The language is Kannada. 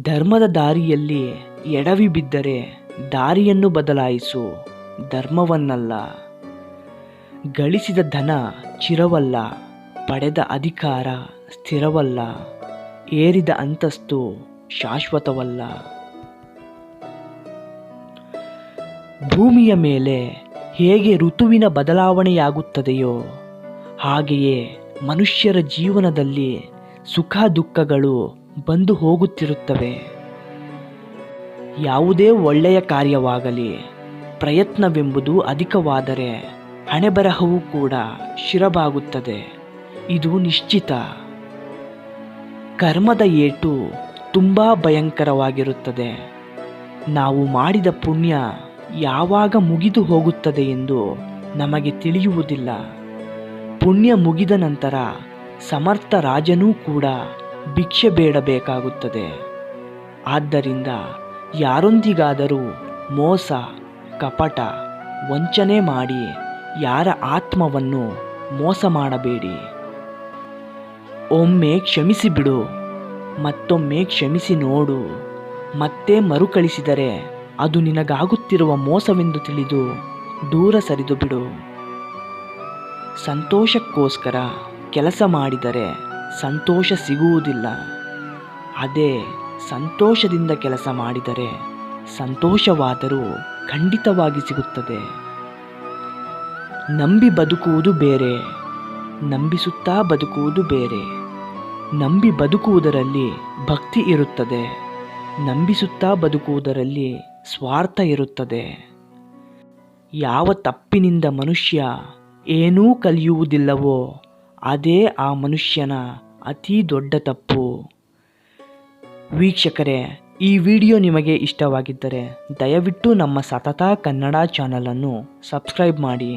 ಧರ್ಮದ ದಾರಿಯಲ್ಲಿ ಎಡವಿ ಬಿದ್ದರೆ ದಾರಿಯನ್ನು ಬದಲಾಯಿಸು, ಧರ್ಮವನ್ನಲ್ಲ. ಗಳಿಸಿದ ಧನ ಚಿರವಲ್ಲ, ಪಡೆದ ಅಧಿಕಾರ ಸ್ಥಿರವಲ್ಲ, ಏರಿದ ಅಂತಸ್ತು ಶಾಶ್ವತವಲ್ಲ. ಭೂಮಿಯ ಮೇಲೆ ಹೇಗೆ ಋತುವಿನ ಬದಲಾವಣೆಯಾಗುತ್ತದೆಯೋ ಹಾಗೆಯೇ ಮನುಷ್ಯರ ಜೀವನದಲ್ಲಿ ಸುಖ ದುಃಖಗಳು ಬಂದು ಹೋಗುತ್ತಿರುತ್ತವೆ. ಯಾವುದೇ ಒಳ್ಳೆಯ ಕಾರ್ಯವಾಗಲಿ ಪ್ರಯತ್ನವೆಂಬುದು ಅಧಿಕವಾದರೆ ಹಣೆಬರಹವೂ ಕೂಡ ಶಿರಬಾಗುತ್ತದೆ. ಇದು ನಿಶ್ಚಿತ. ಕರ್ಮದ ಏಟು ತುಂಬ ಭಯಂಕರವಾಗಿರುತ್ತದೆ. ನಾವು ಮಾಡಿದ ಪುಣ್ಯ ಯಾವಾಗ ಮುಗಿದು ಹೋಗುತ್ತದೆ ಎಂದು ನಮಗೆ ತಿಳಿಯುವುದಿಲ್ಲ. ಪುಣ್ಯ ಮುಗಿದ ನಂತರ ಸಮರ್ಥ ರಾಜನೂ ಕೂಡ ಭಿಕ್ಷೆ ಬೇಡಬೇಕಾಗುತ್ತದೆ. ಆದ್ದರಿಂದ ಯಾರೊಂದಿಗಾದರೂ ಮೋಸ, ಕಪಟ, ವಂಚನೆ ಮಾಡಿ ಯಾರ ಆತ್ಮವನ್ನು ಮೋಸ ಮಾಡಬೇಡಿ. ಒಮ್ಮೆ ಕ್ಷಮಿಸಿಬಿಡು, ಮತ್ತೊಮ್ಮೆ ಕ್ಷಮಿಸಿ ನೋಡು. ಮತ್ತೆ ಮರುಕಳಿಸಿದರೆ ಅದು ನಿನಗಾಗುತ್ತಿರುವ ಮೋಸವೆಂದು ತಿಳಿದು ದೂರ ಸರಿದು ಬಿಡು. ಸಂತೋಷಕ್ಕೋಸ್ಕರ ಕೆಲಸ ಮಾಡಿದರೆ ಸಂತೋಷ ಸಿಗುವುದಿಲ್ಲ. ಅದೇ ಸಂತೋಷದಿಂದ ಕೆಲಸ ಮಾಡಿದರೆ ಸಂತೋಷವಾದರೂ ಖಂಡಿತವಾಗಿ ಸಿಗುತ್ತದೆ. ನಂಬಿ ಬದುಕುವುದು ಬೇರೆ, ನಂಬಿಸುತ್ತಾ ಬದುಕುವುದು ಬೇರೆ. ನಂಬಿ ಬದುಕುವುದರಲ್ಲಿ ಭಕ್ತಿ ಇರುತ್ತದೆ, ನಂಬಿಸುತ್ತಾ ಬದುಕುವುದರಲ್ಲಿ ಸ್ವಾರ್ಥ ಇರುತ್ತದೆ. ಯಾವ ತಪ್ಪಿನಿಂದ ಮನುಷ್ಯ ಏನೂ ಕಲಿಯುವುದಿಲ್ಲವೋ ಅದೇ ಆ ಮನುಷ್ಯನ ಅತಿ ದೊಡ್ಡ ತಪ್ಪು. ವೀಕ್ಷಕರೇ, ಈ ವಿಡಿಯೋ ನಿಮಗೆ ಇಷ್ಟವಾಗಿದ್ದರೆ ದಯವಿಟ್ಟು ನಮ್ಮ ಸತತ ಕನ್ನಡ ಚಾನಲನ್ನು ಸಬ್ಸ್ಕ್ರೈಬ್ ಮಾಡಿ.